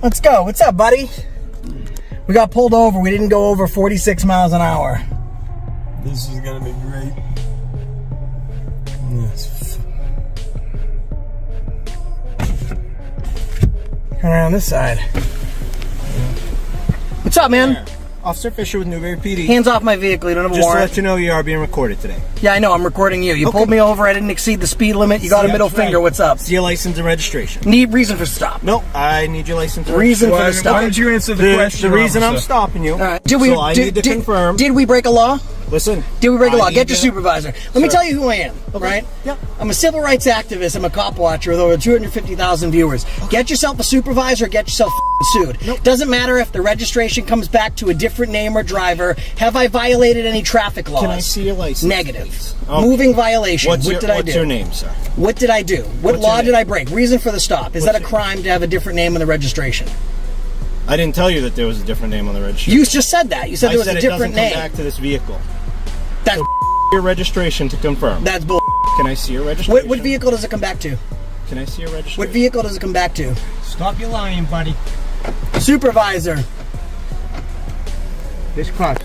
Let's go. What's up, buddy? We got pulled over. We didn't go over 46 miles an hour. This is gonna be great. Yes. Turn around this side. What's up, man? Officer Fisher with Newberry PD. Hands off my vehicle. You don't have a Just to warrant. let you know, you are being recorded today. Yeah, I know. I'm recording you. You pulled me over. I didn't exceed the speed limit. You got a middle finger. What's up? See your license and registration. Need reason for stop. No, I need your license and Reason for the Why stop. don't you answer the question, The reason I'm officer? stopping you. All right. Did we? So I need to confirm. Did we break a law? Listen. Did we break a I law? need Get your to- supervisor. Let me tell you who I am, right? Yep. I'm a civil rights activist. I'm a cop watcher with over 250,000 viewers. Get yourself a supervisor, get yourself sued. Nope. Doesn't matter if the registration comes back to a different name or driver. Have I violated any traffic laws? Can I see your license? Negative. Please? Okay. Moving violation. What's What did I do? What's your name, sir? What did I do? What What's law your did name? I break? Reason for the stop. Is that a your crime to have a different name on the registration? I didn't tell you that there was a different name on the registration. You just said that. You said there was a different it doesn't name. come back to this vehicle. That's Your registration to confirm. that's bull. Can I see your registration? What vehicle does it come back to? Can I see your registration? What vehicle does it come back to? Stop your lying, buddy. Supervisor. This car.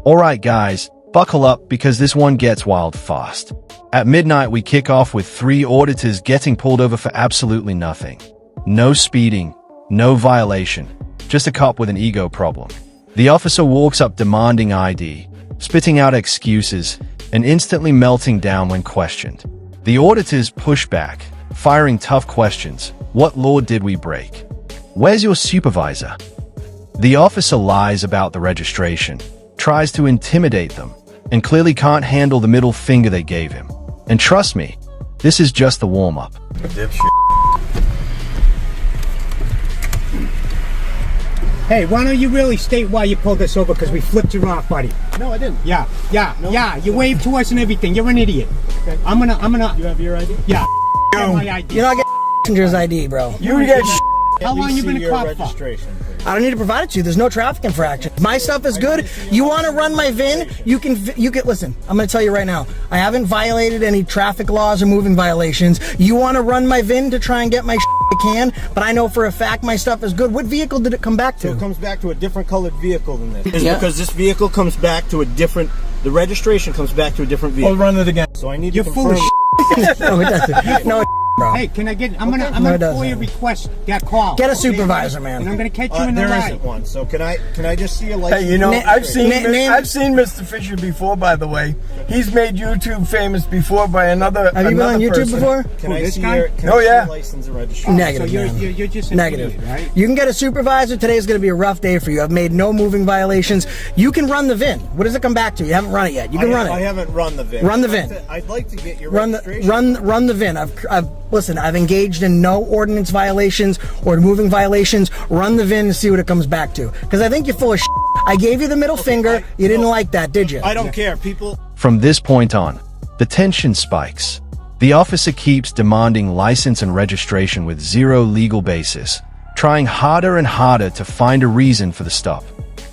Alright guys, buckle up because this one gets wild fast. At midnight we kick off with 3 auditors getting pulled over for absolutely nothing. No speeding, no violation, just a cop with an ego problem. The officer walks up demanding ID, spitting out excuses, and instantly melting down when questioned. The auditors push back, firing tough questions. What law did we break? Where's your supervisor? The officer lies about the registration, tries to intimidate them, and clearly can't handle the middle finger they gave him. And trust me, this is just the warm-up. Hey, why don't you really state why you pulled us over? Because we flipped you off, buddy. No, I didn't. Yeah. You waved to us and everything. You're an idiot. Okay. I'm gonna. You have your ID? Yeah. My ID. You're not getting passenger's ID, bro. You get How long you been a your cop for? registration, please. I don't need to provide it to you. There's no traffic infraction. My stuff is good. You want to run my VIN? You can listen. I'm going to tell you right now. I haven't violated any traffic laws or moving violations. You want to run my VIN to try and get my I can, but I know for a fact my stuff is good. What vehicle did it come back to? So it comes back to a different colored vehicle than this. It's Yeah. because this vehicle comes back to a different, the registration comes back to a different vehicle. I'll run it again. So I need You're to full confirm. of No, it doesn't. No, bro. Hey, can I get? I'm No, it gonna doesn't. FOIA request that call. Get a okay? supervisor, man. And I'm gonna catch you in the There lie. isn't one. So can I just see a license? Hey, you know, Na- I've seen name- I've seen Mr. Fisher before, by the way. He's made YouTube famous before by another Have you been on YouTube person. before? Can Who, I this see guy? your, can Oh, I see yeah. your license and registration? Negative, So you're, man. you're just an Negative. idiot, right? You can get a supervisor. Today's going to be a rough day for you. I've made no moving violations. You can run the VIN. What does it come back to? You haven't run it yet. You can run I it. haven't run the VIN. Run the VIN. I'd like to get your Run registration. the VIN. I've engaged in no ordinance violations or moving violations. Run the VIN and see what it comes back to. Because I think you're full of shit. I gave you the middle finger. You didn't like that, did you? I don't care. People. From this point on, the tension spikes. The officer keeps demanding license and registration with zero legal basis, trying harder and harder to find a reason for the stop.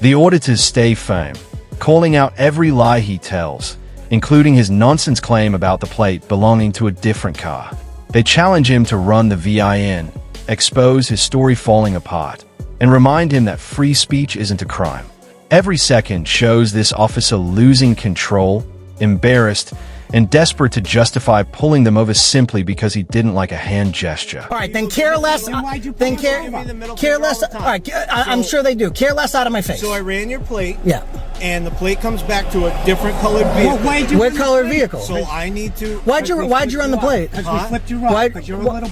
The auditors stay firm, calling out every lie he tells, including his nonsense claim about the plate belonging to a different car. They challenge him to run the VIN, expose his story falling apart, and remind him that free speech isn't a crime. Every second shows this officer losing control, embarrassed, and desperate to justify pulling them over simply because he didn't like a hand gesture. All right, then care less. Then why'd you Then pull us care. over? Care less. All right, I'm sure they do. Care less out of my face. So I ran your plate. Yeah. And the plate comes back to a different colored vehicle. Well, why'd you What run the color plate? vehicle? So I need to. Why'd you run the plate? Because Huh? we flipped you off. Why- Because you're a wha- little.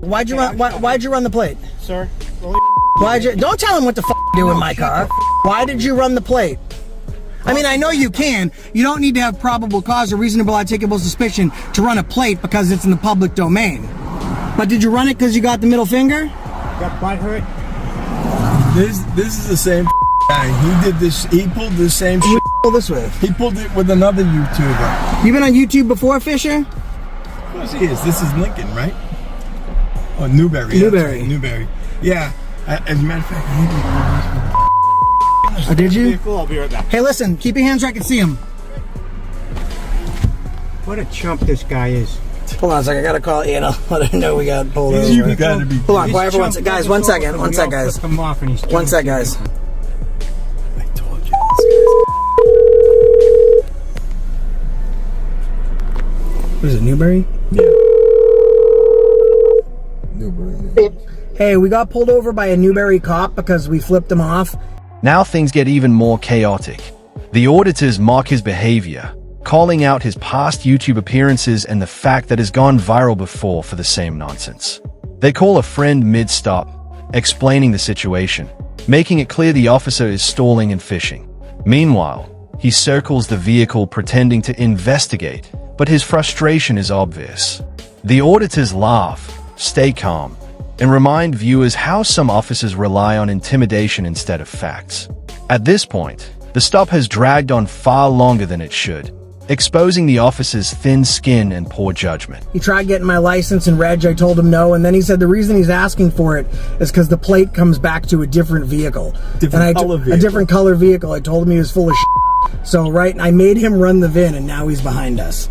Why'd you run the plate? Sir. Why'd you? Don't tell him what the to do in my car. Why did you run the plate? I mean, I know you can. You don't need to have probable cause or reasonable articulable suspicion to run a plate because it's in the public domain. But did you run it because you got the middle finger? Got butt hurt. This is the same guy. He did this. He pulled the same shit. Pull this with. He pulled it with another YouTuber. You been on YouTube before, Fisher? Of course he is. This is Lincoln, right? Oh, Newberry. that's Newberry. right, Newberry. Yeah. As a matter of fact, Oh, did you? Vehicle. I'll be right back. Hey, listen. Keep your hands where I can see him. What a chump this guy is. Hold on a second. I gotta call Ian. I'll let her know we got pulled over. You gotta be. Hold on, quiet for 1 second. Guys, 1 second. 1 second, guys. 1 sec, guys. I told you. What is it, Newberry? Yeah. Newberry. Hey, we got pulled over by a Newberry cop because we flipped him off. Now things get even more chaotic. The auditors mock his behavior, calling out his past YouTube appearances and the fact that has gone viral before for the same nonsense. They call a friend mid-stop, explaining the situation, making it clear the officer is stalling and fishing. Meanwhile, he circles the vehicle pretending to investigate, but his frustration is obvious. The auditors laugh, stay calm, and remind viewers how some officers rely on intimidation instead of facts. At this point, the stop has dragged on far longer than it should, exposing the officer's thin skin and poor judgment. He tried getting my license and reg. I told him no, and then he said the reason he's asking for it is because the plate comes back to a different vehicle. A different color vehicle. I told him he was full of shit. So, I made him run the VIN, and now he's behind us.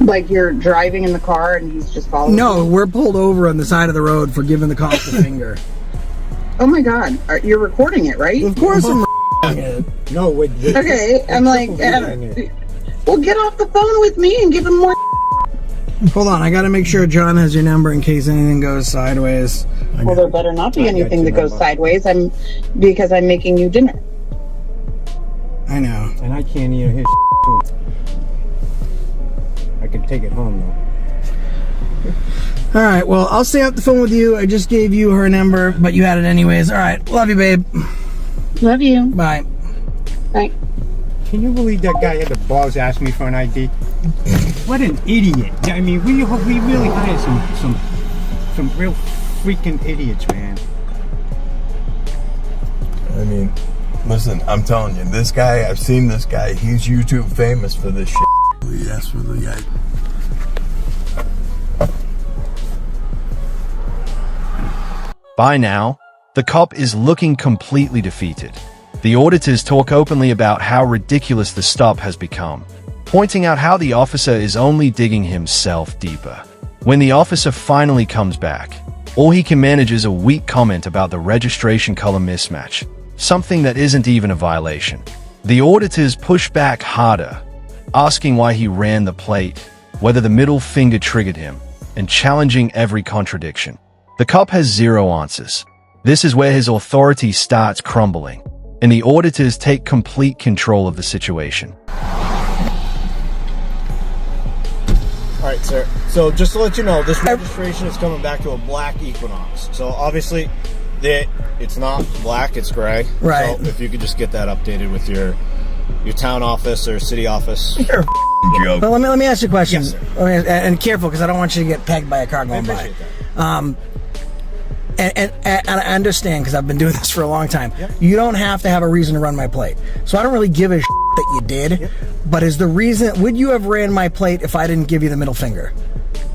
Like you're driving in the car and he's just following No, you? we're pulled over on the side of the road for giving the cop the finger. Oh my God. You're recording it, right? Of course I'm recording it. No, Okay, I'm like, well, get off the phone with me and give him more. Hold on, I gotta make sure John has your number in case anything goes sideways. Well, there better not be anything that goes sideways. Because I'm making you dinner. I know. And I can't eat his too. I can take it home though. All right, well, I'll stay off the phone with you. I just gave you her number, but you had it anyways. All right, love you, babe. Love you. Bye. Bye. Can you believe that guy had the balls to ask me for an ID? What an idiot! I mean, we really hired some real freaking idiots, man. I mean, listen, I'm telling you, this guy, I've seen this guy. He's YouTube famous for this shit. Yes, for the guy. By now, the cop is looking completely defeated. The auditors talk openly about how ridiculous the stop has become, pointing out how the officer is only digging himself deeper. When the officer finally comes back, all he can manage is a weak comment about the registration color mismatch, something that isn't even a violation. The auditors push back harder, asking why he ran the plate, whether the middle finger triggered him, and challenging every contradiction. The cop has zero answers. This is where his authority starts crumbling, and the auditors take complete control of the situation. All right, sir. So just to let you know, this registration is coming back to a black Equinox. So obviously, it's not black; it's gray. Right. So if you could just get that updated with your town office or city office. You're a joke. But let me ask you a question. Yes, sir. And careful, because I don't want you to get pegged by a car going by. appreciate that. And I understand, because I've been doing this for a long time. Yep. You don't have to have a reason to run my plate. So I don't really give a that you did. Yep. But is the reason, would you have ran my plate if I didn't give you the middle finger?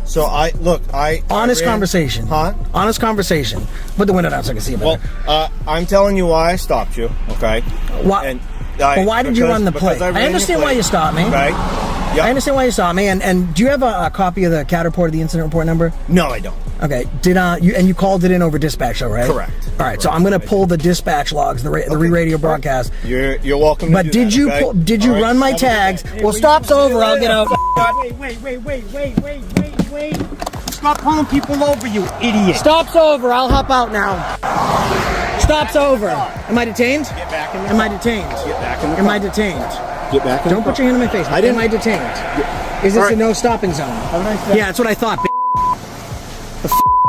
So Honest conversation. Huh? Honest conversation. Put the window down so I can see it better. Well, I'm telling you why I stopped you, okay? Why? And But why did you run the plate? because ran I your understand plate, why you stopped me. Okay? Yep. I understand why you stopped me. And do you have a copy of the CAT report, the incident report number? No, I don't. Okay. You called it in over dispatch, though, right? Correct. All right. So I'm going to pull the dispatch logs, the re-radio broadcast. You're welcome to But do did that, you okay? did you All right, run my have a good tags? day. Well, stop's over. I'll get out. Wait. Stop pulling people over, you idiot. Stop's over. I'll hop out now. Stop's over. Am I detained? Get back in the Am I car. detained? Get back in the Am car. I detained? Get back in Don't the car. put your hand in my face. I didn't. Am I detained? Is this All right. a no stopping zone? Yeah, that's what I thought.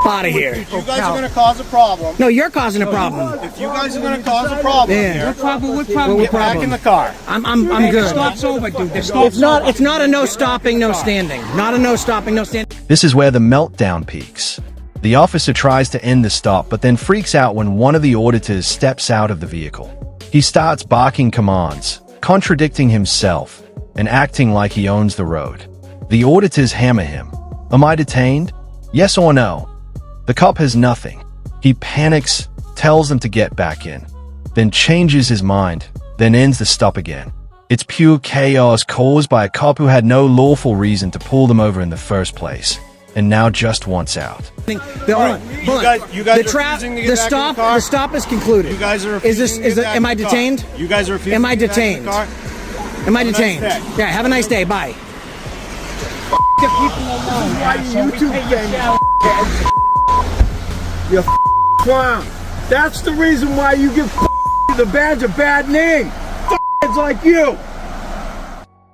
Out of here. If you guys are going to cause a problem, No, you're causing a problem. if you guys are going to cause a problem Yeah. here, What problem? What get back problem? in the car. I'm The good. stop's over, dude. The stop's It's not a no stopping, no standing. Not a no stopping, no standing. This is where the meltdown peaks. The officer tries to end the stop but then freaks out when one of the auditors steps out of the vehicle. He starts barking commands, contradicting himself, and acting like he owns the road. The auditors hammer him. Am I detained? Yes or no? The cop has nothing. He panics, tells them to get back in, then changes his mind, then ends the stop again. It's pure chaos caused by a cop who had no lawful reason to pull them over in the first place, and now just wants out. You guys refusing to get back in the car? The stop is concluded. You guys are Is this? refusing to Is get it? back Am in I the car. detained? You guys are refusing Am I to get back in detained? the car? Am I Have a nice detained? day. Yeah. Have a nice day. Bye. You clown. That's the reason why you give the badge a bad name. It's like you.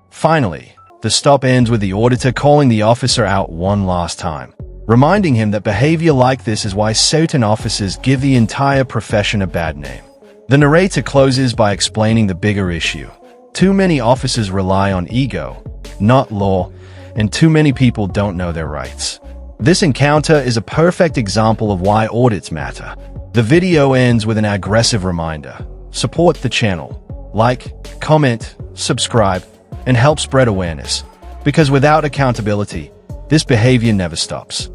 Finally, the stop ends with the auditor calling the officer out one last time, reminding him that behavior like this is why certain officers give the entire profession a bad name. The narrator closes by explaining the bigger issue. Too many officers rely on ego, not law, and too many people don't know their rights. This encounter is a perfect example of why audits matter. The video ends with an aggressive reminder. Support the channel. Like, comment, subscribe, and help spread awareness. Because without accountability, this behavior never stops.